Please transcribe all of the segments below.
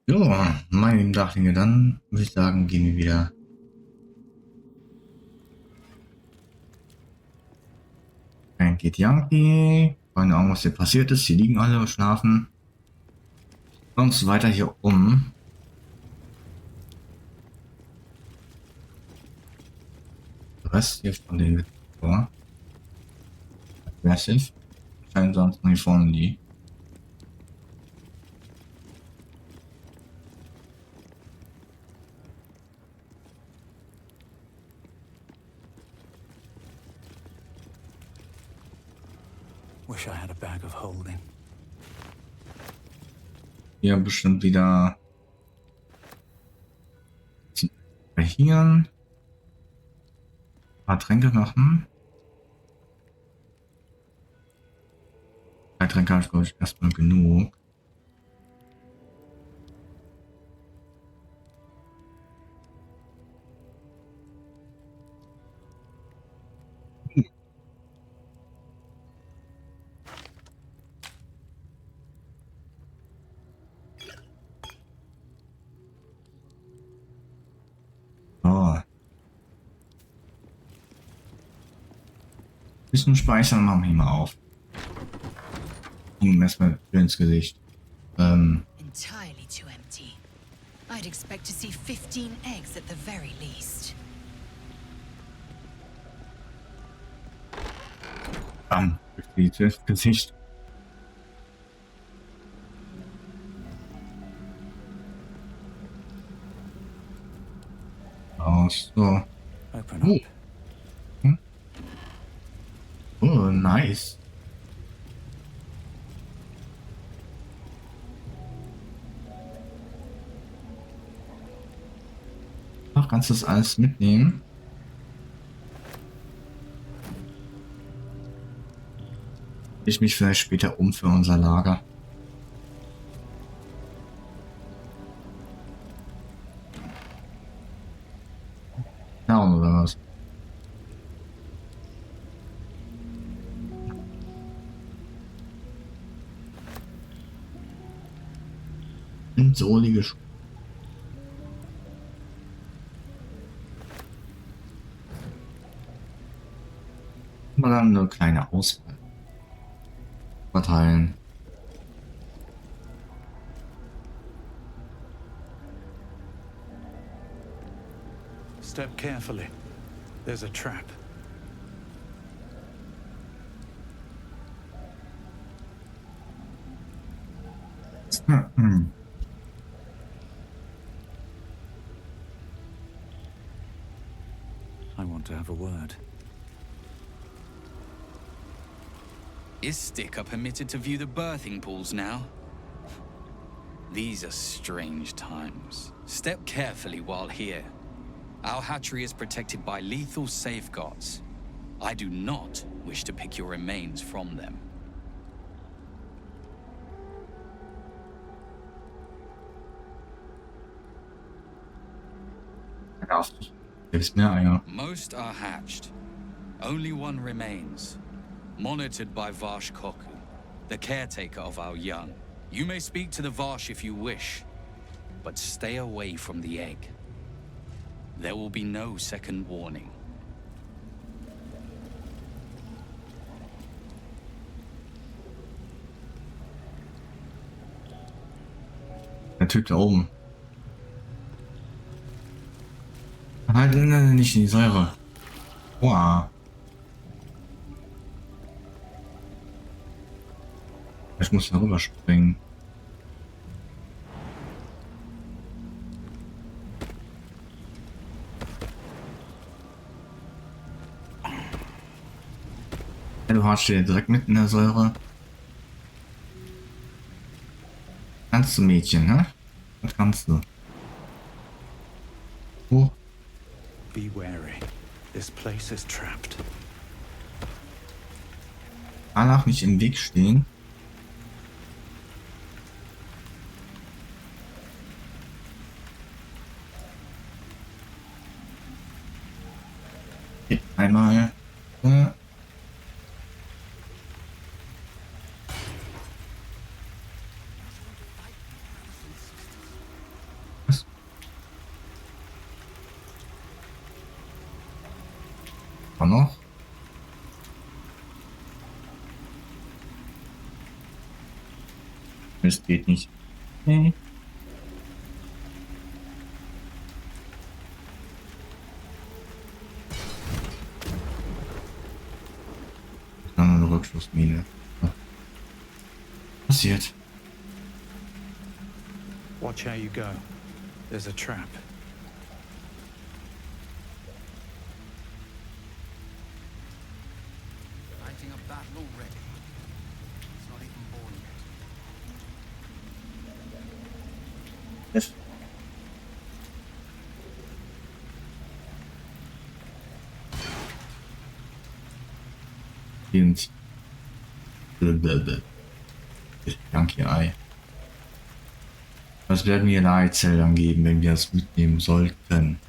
Jo, meine lieben Dachlinge, dann würde ich sagen, gehen wir wieder ein Githyanki. Keine Ahnung, was hier passiert ist. Die liegen alle schlafen. Sonst weiter hier um. Der Rest hier von den vor. Aggressive. Scheint sonst noch hier vorne liegen. Wish I had a bag of holding. Hier bestimmt wieder Hirn. Ein paar Tränke machen. Drei Tränke habe ich, glaube ich, erstmal genug. Oh. Bisschen speichern, machen wir hier mal auf. Erstmal ins Gesicht. Entirely too empty. I'd expect to see 15 eggs at the very least. Bam. Durch die Tür ins Gesicht. Aus. So. Open Oh. up. Oh, nice. Ach, kannst du das alles mitnehmen? Ich mich vielleicht später um für unser Lager. Ja, oder was? Sohlige Schuhe. Mal dann eine kleine Auswahl verteilen. Step carefully. There's a trap. I want to have a word. Is Sticker permitted to view the birthing pools now? These are strange times. Step carefully while here. Our hatchery is protected by lethal safeguards. I do not wish to pick your remains from them. Most are hatched. Only one remains. Monitored by Varsh Koku, the caretaker of our young. You may speak to the Varsh if you wish, but stay away from the egg. There will be no second warning. Der Typ da oben. Halt, nicht in die Säure. Wow. Ich muss da rüber springen. Ja, du hast hier direkt mitten in der Säure. Kannst du, Mädchen, ne? Was kannst du? Oh. Be wary. This place is trapped. Danach nicht im Weg stehen. Einmal. Auch noch. Es geht nicht. Okay. Dann eine Rückschlussmine. Ja. Passiert. Watch how you go. There's a trap. Fighting a battle already. It's not even born yet. Yes. Danke, Ei. Was werden wir Leitzeltern geben, wenn wir es mitnehmen sollten?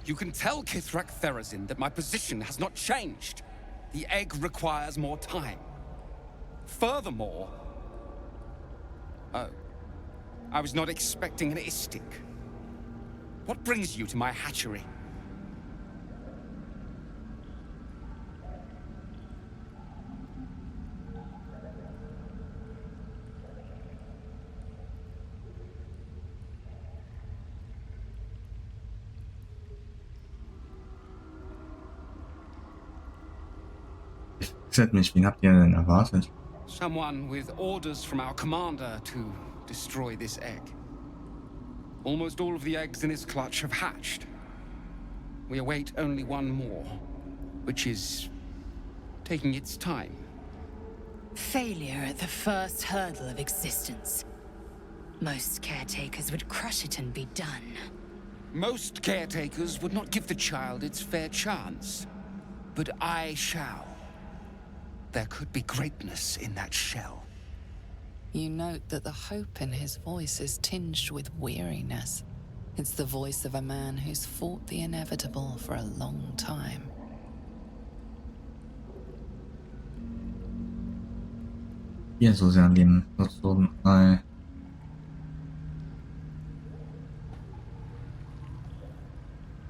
You can tell Githyanki that my position has not changed. The egg requires more time. Furthermore... Oh. I was not expecting an istik. What brings you to my hatchery? Mich, wen habt ihr denn erwartet? Someone with orders from our commander to destroy this egg. Almost all of the eggs in its clutch have hatched. We await only one more, which is taking its time. Failure at the first hurdle of existence. Most caretakers would crush it and be done. Most caretakers would not give the child its fair chance. But I shall. There could be greatness in that shell. You note that the hope in his voice is tinged with weariness. It's the voice of a man who's fought the inevitable for a long time. Hier so sehr an dem versuchen, Ei.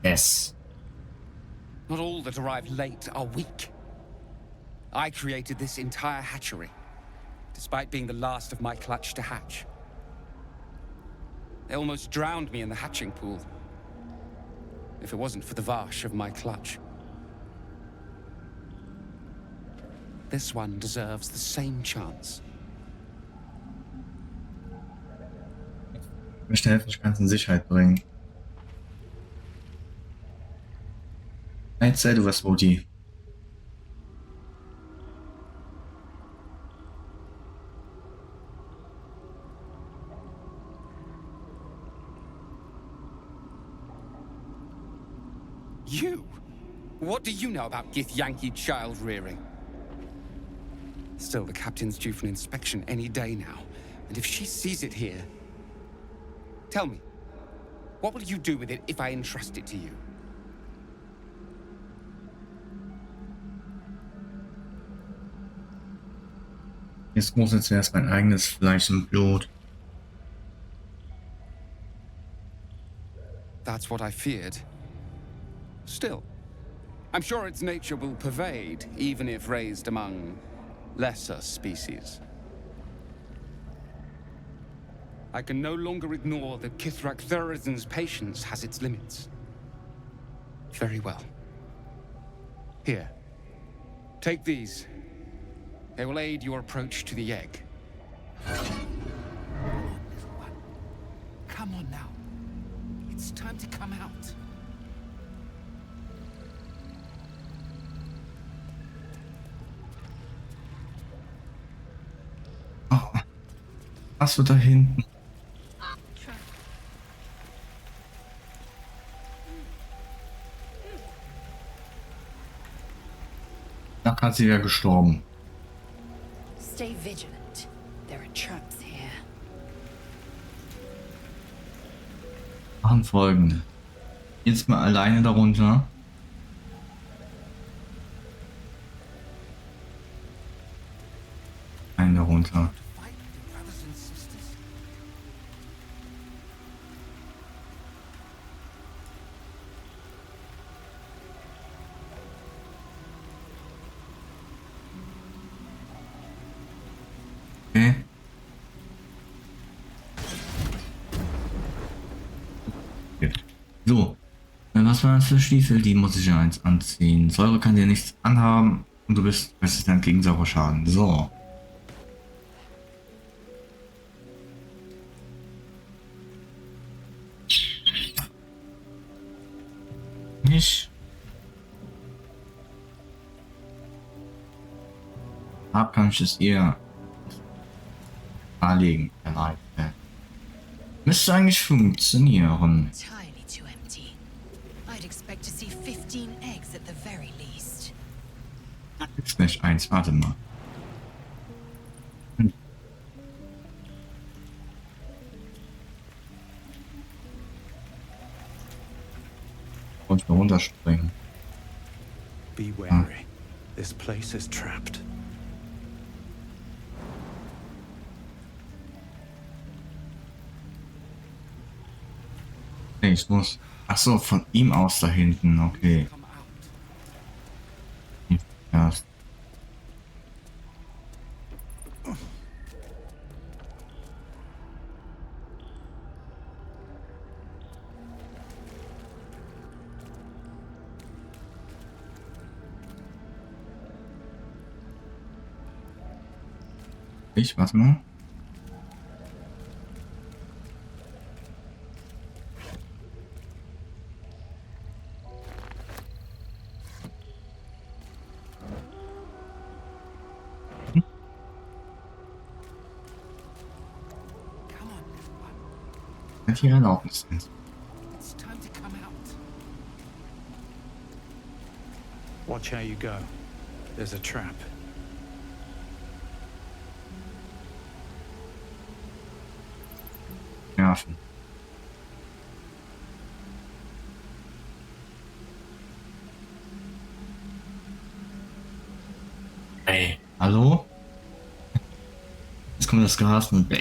Yes. Not all that arrive late are weak. I created this entire hatchery, despite being the last of my clutch to hatch. They almost drowned me in the hatching pool, if it wasn't for the vash of my clutch. This one deserves the same chance. Ich möchte helfen, ich kann es in Sicherheit bringen. Erzähl du was, Moti. You? What do you know about Githyanki child rearing? Still, the captain's due for an inspection any day now. And if she sees it here... Tell me, what will you do with it if I entrust it to you? Jetzt muss jetzt erst mein eigenes Fleisch und Blut. That's what I feared. Still, I'm sure its nature will pervade, even if raised among lesser species. I can no longer ignore that Githyanki's patience has its limits. Very well. Here, take these. They will aid your approach to the egg. Come on now. It's time to come out. Oh, was wird da hinten? Da hat sie ja gestorben. Stay vigilant. There are traps here. Machen folgende. Jetzt mal alleine darunter. Einen darunter. Fight your brothers and sisters. Okay. So. Was war das für Stiefel? Die muss ich ja eins anziehen. Säure kann dir nichts anhaben und du bist resistent gegen Säureschaden. So. Nicht. Kann ich es ihr darlegen. Müsste eigentlich funktionieren. Entirely too empty. I'd expect to see 15 eggs at the very least. Ist nicht eins, warte mal. Und runterspringen. Be wary. This place is trapped. Okay, ich muss. Ach so, von ihm aus da hinten. Okay. Come out. Ja. Warte mal. Come on, everyone. Hat hier Erlaubnis. It's time to come out. Watch how you go. There's a trap. Nerven. Ey, hallo? Jetzt kommt das Gas und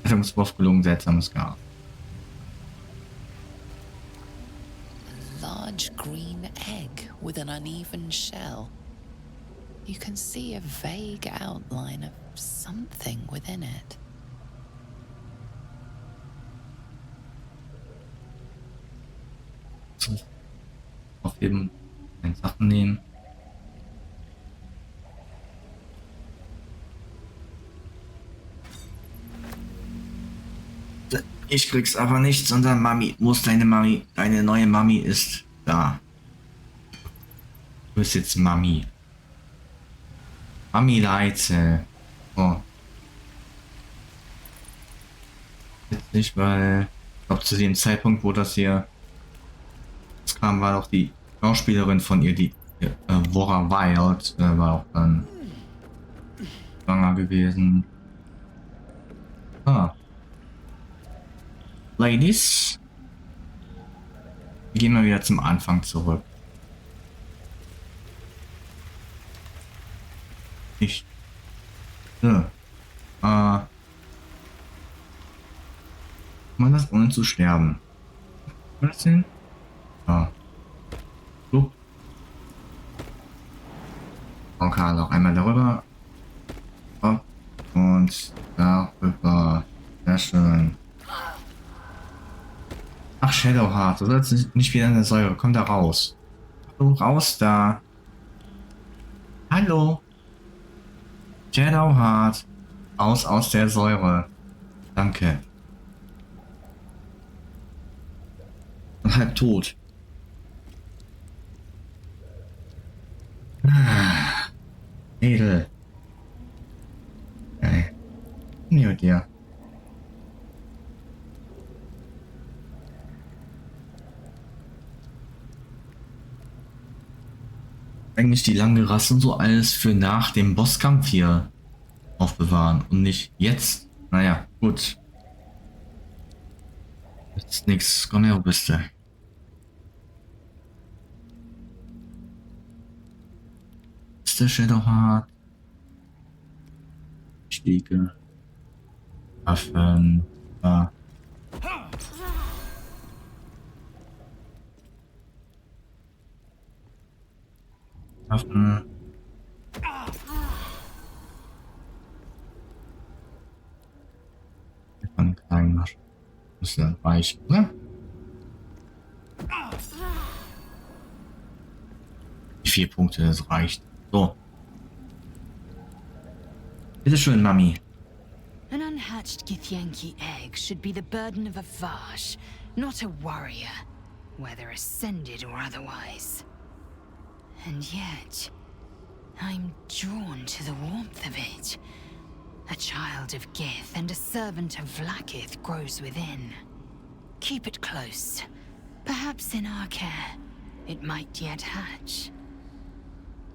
Rettungswurf gelungen, seltsames Gas. A large green egg with an uneven shell. You can see a vague outline of something within it. Aufheben, ein Sachen nehmen. Ich krieg's aber nicht, sondern Mami muss deine neue Mami ist da. Du bist jetzt Mami. Mami Leite. Oh. Jetzt nicht, weil ich glaube zu dem Zeitpunkt, wo das hier kam, war doch die Schauspielerin von ihr, die Wora Wild, war auch dann schwanger gewesen. Ah. Ladies. Wir gehen mal wieder zum Anfang zurück. Ich. So. Man das ohne zu sterben. Was denn? Ah. So. Okay, noch einmal darüber. Hopp. Und darüber. Sehr schön. Ach, Shadowheart, du sollst nicht wieder in der Säure. Komm da raus. Hallo, raus da. Hallo. Shadowheart. Aus der Säure. Danke. Und halb tot. Edel. Ey. Nie mit dir. Eigentlich die lange Rast und so alles für nach dem Bosskampf hier aufbewahren und nicht jetzt. Naja, gut. Ist nix, komm her, wo bist du? Ist der Shadowheart? Stiege. Waffen. Ah. Waffen. Von kleinen Maschen. Muss ja reichen, oder? Die 4 Punkte, das reicht. So. Bitteschön, Mami. An unhatched Githyanki egg should be the burden of a Vash, not a warrior, whether ascended or otherwise. And yet, I'm drawn to the warmth of it. A child of Gith and a servant of Vlaakith grows within. Keep it close. Perhaps in our care, it might yet hatch.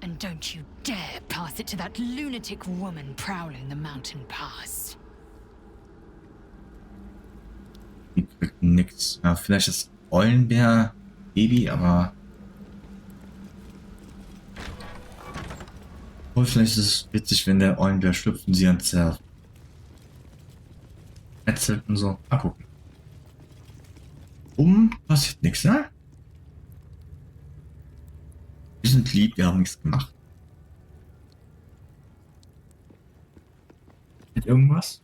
And don't you dare pass it to that lunatic woman prowling the mountain pass. Die kriegt nix. Ja, vielleicht ist Eulenbär Baby, aber. Obwohl, vielleicht ist es witzig, wenn der Eulenbär schlüpft und sie dann zermetzelt und so. Mal gucken. Passiert nichts, ne? Wir sind lieb, wir haben nichts gemacht. Mit irgendwas?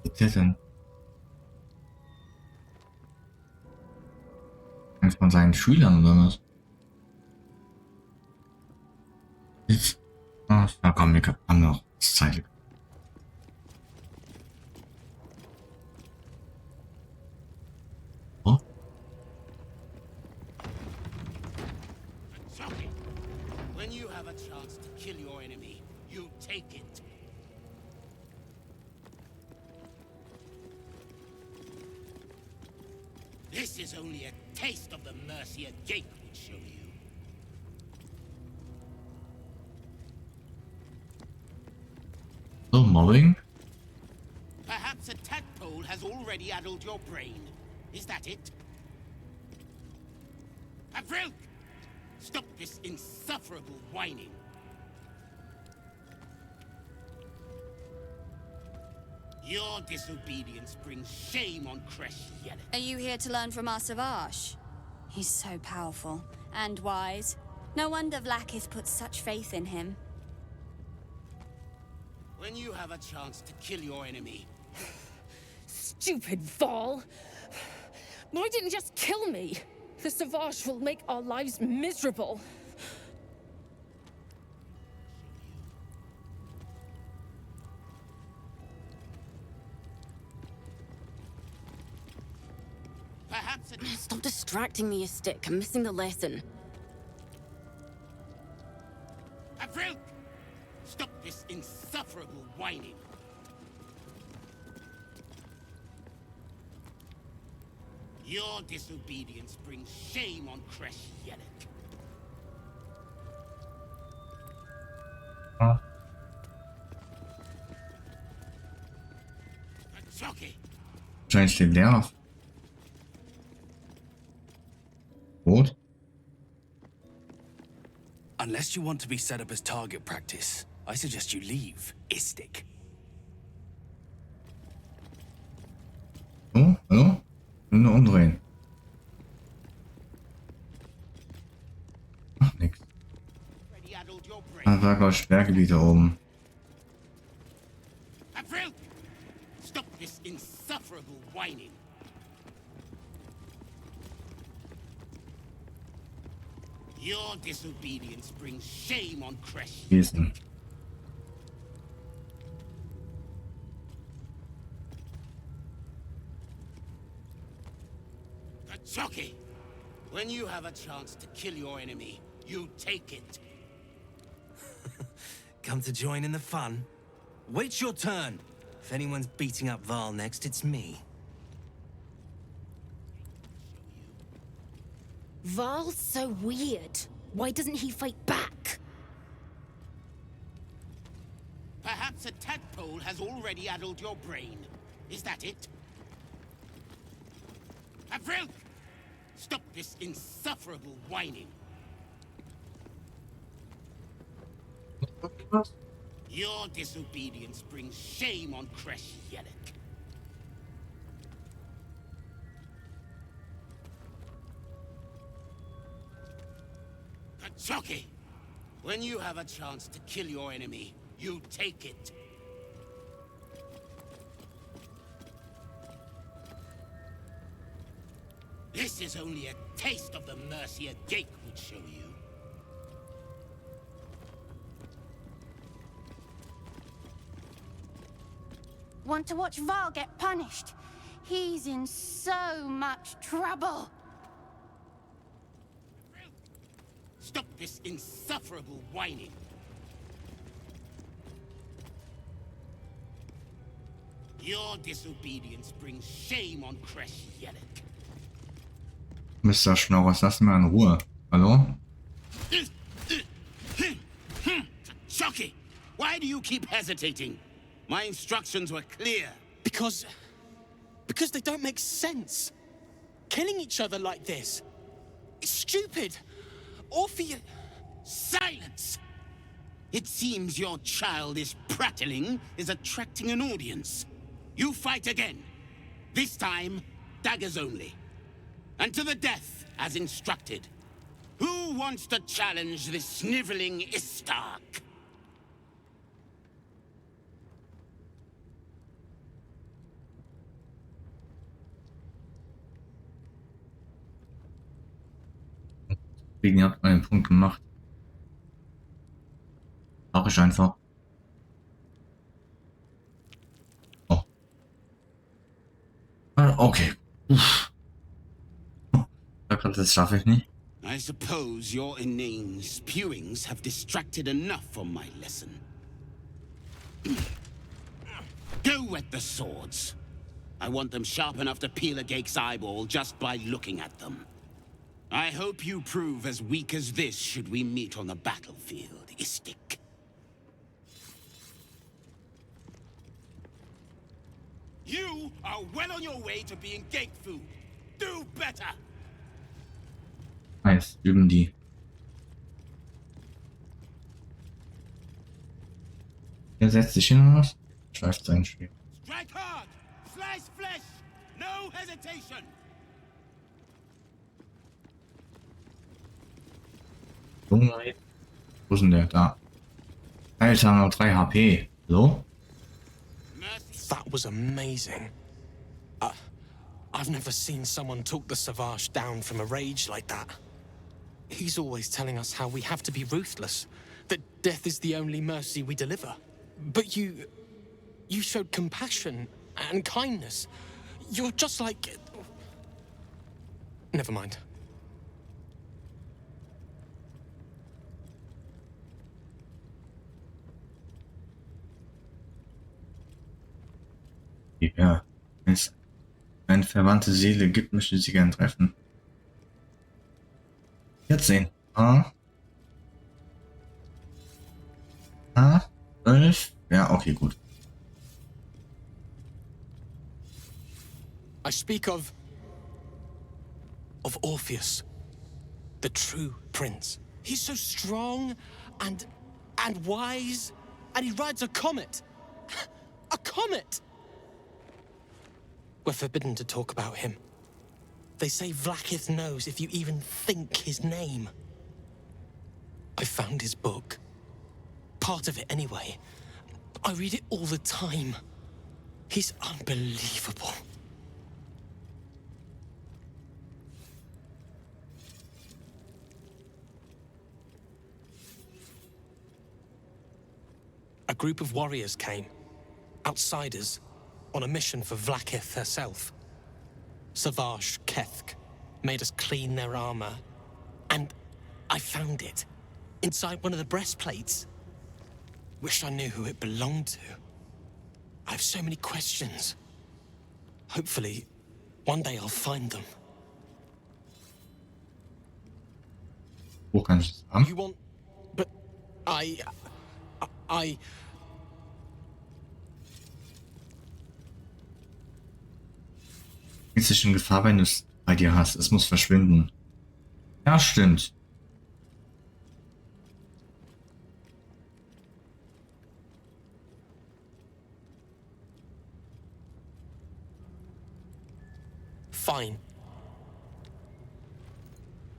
Was ist der denn? Einer von seinen Schülern oder was? Ach, da kommen wir haben noch Zeit. Oh? When you have a chance to kill your enemy, you take it. This is only a taste of the mercy a gate would show you. So, Mobbing? Perhaps a tadpole has already addled your brain. Is that it? Avril! Stop this insufferable whining. Your disobedience brings shame on Kresh Yellow. Are you here to learn from our Savage? He's so powerful and wise. No wonder Vlaakith put such faith in him. When you have a chance to kill your enemy, Stupid Val! Why didn't you just kill me? The Savage will make our lives miserable. perhaps a... Stop distracting me, you stick. I'm missing the lesson. Avril! Stop this insufferable whining. Your disobedience brings shame on Kresh Yellow. Ah. Jockey! Wahrscheinlich steht der auf. Rot? Unless you want to be set up as target practice, I suggest you leave, Istik. So, hallo? Nur umdrehen. Ach, nix. Da war, glaube ich, Sperrgebiet da oben. April! Stop this insufferable whining. Your disobedience brings shame on Kresh. Gewesen. Kachoki! When you have a chance to kill your enemy, you take it. Come to join in the fun? Wait your turn. If anyone's beating up Val next, it's me. Val's so weird. Why doesn't he fight back? Perhaps a tadpole has already addled your brain. Is that it? April! Stop this insufferable whining. Your disobedience brings shame on Kresh Yelek. Kachoki! When you have a chance to kill your enemy, you take it. This is only a taste of the mercy a gate would show you. Want to watch Val get punished? He's in so much trouble. Stop this insufferable whining. Your disobedience brings shame on Kresh Yelek. Mr. Schnorres, lass mal in Ruhe. Hallo? Shocky! Why do you keep hesitating? My instructions were clear. Because they don't make sense. Killing each other like this. It's stupid. Or for you. Silence! It seems your childish prattling is attracting an audience. You fight again. This time, daggers only. And to the death, as instructed. Who wants to challenge this sniveling Istark? Ihr habt einen Punkt gemacht. Mach ich einfach. Oh. Okay. Uff. Das schaffe ich nicht. I suppose your inane spewings have distracted enough from my lesson. Go wet the swords. I want them sharp enough to peel a Gake's eyeball just by looking at them. I hope you prove as weak as this should we meet on the battlefield, Istik. You are well on your way to being Gate food. Do better! Nice, üben die. Er setzt sich hin oder was? Schleift sein Spiel. Strike hard! Slice flesh! No hesitation! Junge. Wo ist denn der? Da. Alter, noch 3 HP. So? That was amazing. I've never seen someone talk the Savage down from a rage like that. He's always telling us how we have to be ruthless, that death is the only mercy we deliver. But you showed compassion and kindness. You're just like... Never mind. Ja, wenn es eine verwandte Seele gibt, möchte sie gern treffen. 14. 12. Ja, okay, gut. I speak of Orpheus, the true prince. He's so strong and wise, and he rides a comet. A comet! We're forbidden to talk about him. They say Vlaakith knows if you even think his name. I found his book. part of it anyway. I read it all the time. He's unbelievable. A group of warriors came, outsiders, on a mission for Vlaakith herself. Savage Kethk made us clean their armor, and I found it inside one of the breastplates. Wish I knew who it belonged to. I have so many questions. Hopefully, one day I'll find them. Wo kann ich das haben? You want... But I... Ist es schon Gefahr, wenn du es bei dir hast? Es muss verschwinden. Ja, stimmt. Fine.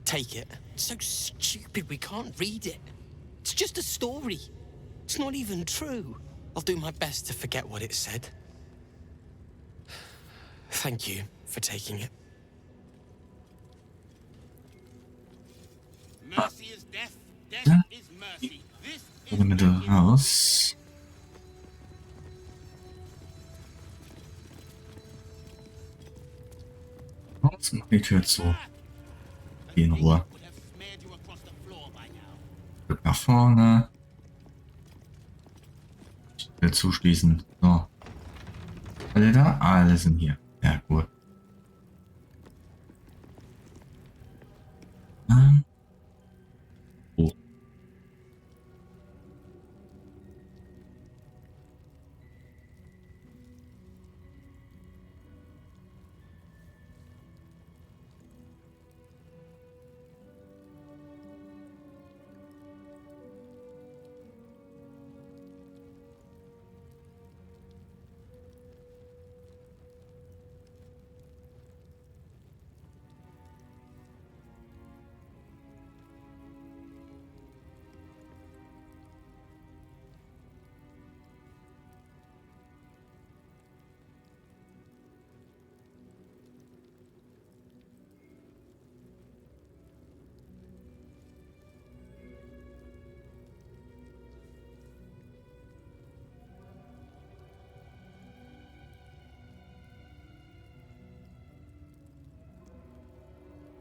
Take it. It's so stupid we can't read it. It's just a story. It's not even true. I'll do my best to forget what it said. Thank you for taking it. Mercy is death, death is mercy. This is Mit raus. Jetzt mach die Tür zu. Geh in Ruhe. Glück nach vorne. Ich will zuschließen. So. Alle da? Alle sind hier. Ja, gut. Oh.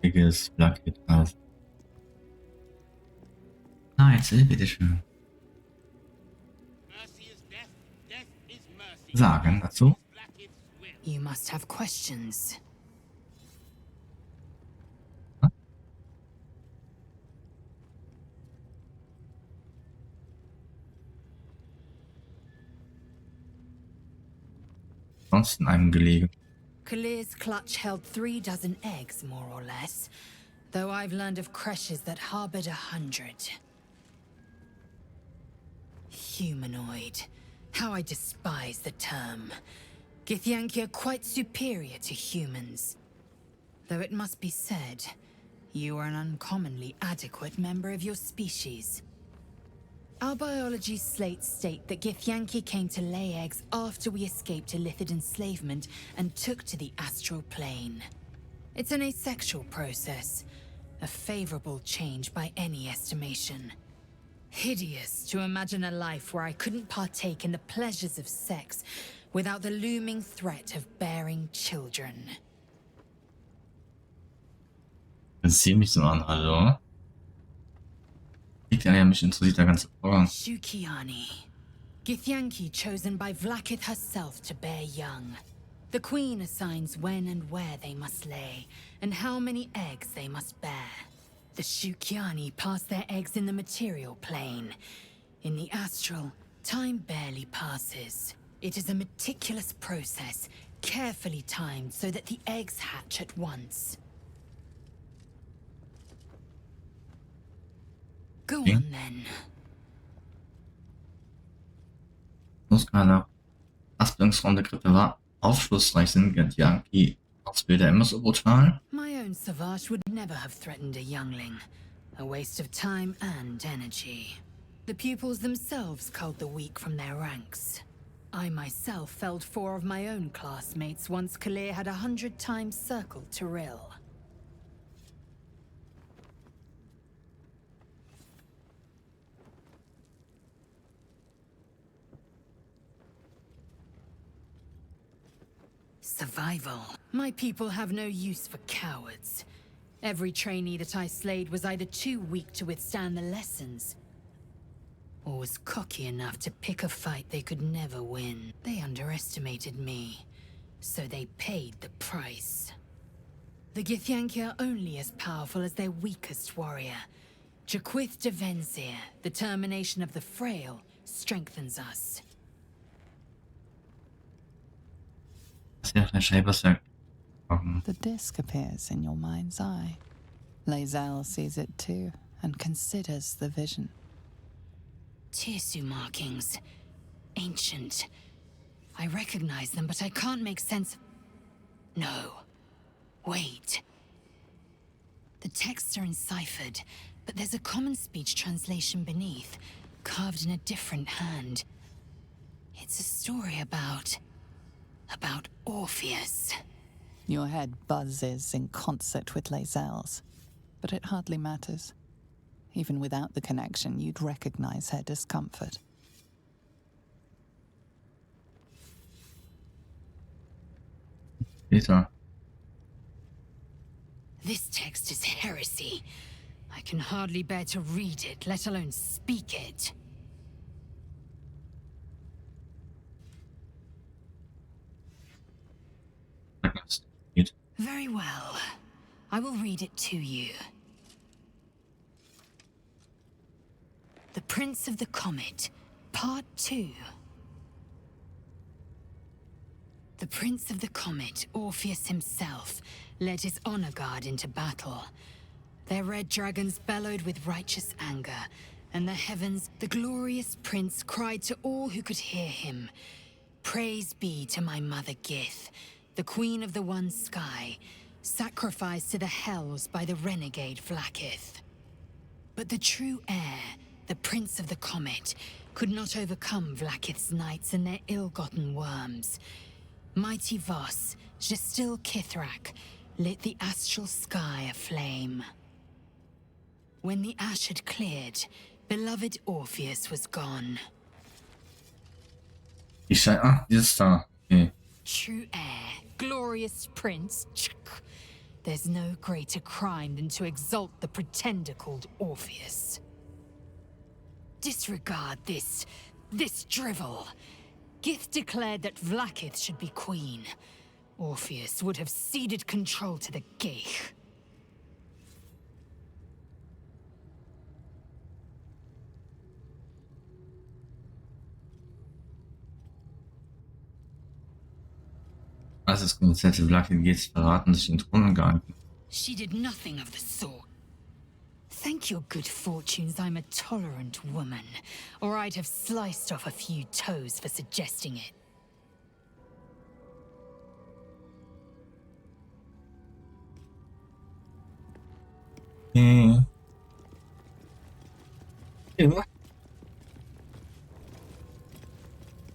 Dickes Blackhead auf. Ah, erzähl bitteschön. Sagen dazu. You must have questions. Sonst in einem gelegen. Kalir's clutch held 3 dozen eggs, more or less, though I've learned of creches that harbored 100. Humanoid. How I despise the term. Githyanki are quite superior to humans. Though it must be said, you are an uncommonly adequate member of your species. Our biology slates state that Githyanki came to lay eggs after we escaped illicit enslavement and took to the astral plane. It's an asexual process, a favorable change by any estimation. Hideous to imagine a life where I couldn't partake in the pleasures of sex without the looming threat of bearing children. Sieh mich so an, hallo? Liegt ja mich interessiert der ganze Vorgang. Shukiani. Githyanki chosen by Vlaakith herself to bear young. The queen assigns when and where they must lay, and how many eggs they must bear. The Shukiani pass their eggs in the material plane. In the astral, time barely passes. It is a meticulous process, carefully timed so that the eggs hatch at once. Go on then. Ausgabe. Ausbildungsraum der Krippe war aufschlussreich, sind Githyanki Ausbilder immer so brutal? My own Savage would never have threatened a youngling. A waste of time and energy. The pupils themselves culled the weak from their ranks. I myself felled 4 of my own classmates once Kalir had 100 times circled Tyrell. Survival. My people have no use for cowards. Every trainee that I slayed was either too weak to withstand the lessons, or was cocky enough to pick a fight they could never win. They underestimated me, so they paid the price. The Githyanki are only as powerful as their weakest warrior. Jaquith de Venzir, the termination of the frail, strengthens us. The disc appears in your mind's eye. Lae'zel sees it too, and considers the vision. Tirsu markings. Ancient. I recognize them, but I can't make sense of... No. Wait. The texts are enciphered, but there's a common speech translation beneath, carved in a different hand. It's a story about Orpheus. Your head buzzes in concert with Lae'zel's, but it hardly matters. Even without the connection, you'd recognize her discomfort. Peter. This text is heresy. I can hardly bear to read it, let alone speak it. Very well. I will read it to you. The Prince of the Comet, Part 2. The Prince of the Comet, Orpheus himself, led his honor guard into battle. Their red dragons bellowed with righteous anger, and the heavens, the glorious prince cried to all who could hear him, "Praise be to my mother Gith, the queen of the one sky, sacrificed to the hells by the renegade Vlaakith." But the true heir, the Prince of the Comet, could not overcome Vlaakith's knights and their ill-gotten worms. Mighty Voss, Gestil Kithrak, lit the astral sky aflame. When the ash had cleared, beloved Orpheus was gone. Dieses da. Okay. True heir, glorious prince. There's no greater crime than to exalt the pretender called Orpheus. Disregard this drivel. Gith declared that Vlaakith should be queen. Orpheus would have ceded control to the Geich. Als das Konzert Vlaakith geht, verraten sich den Thron gehalten. She did nothing of the sort. Thank your good fortunes I'm a tolerant woman, or I'd have sliced off a few toes for suggesting it.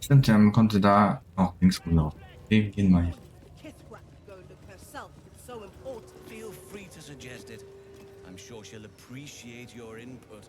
Stimmt, man konnte da auch links rumlaufen. Wir gehen mal hier. Feel free to suggest it. I'm sure she'll appreciate your input.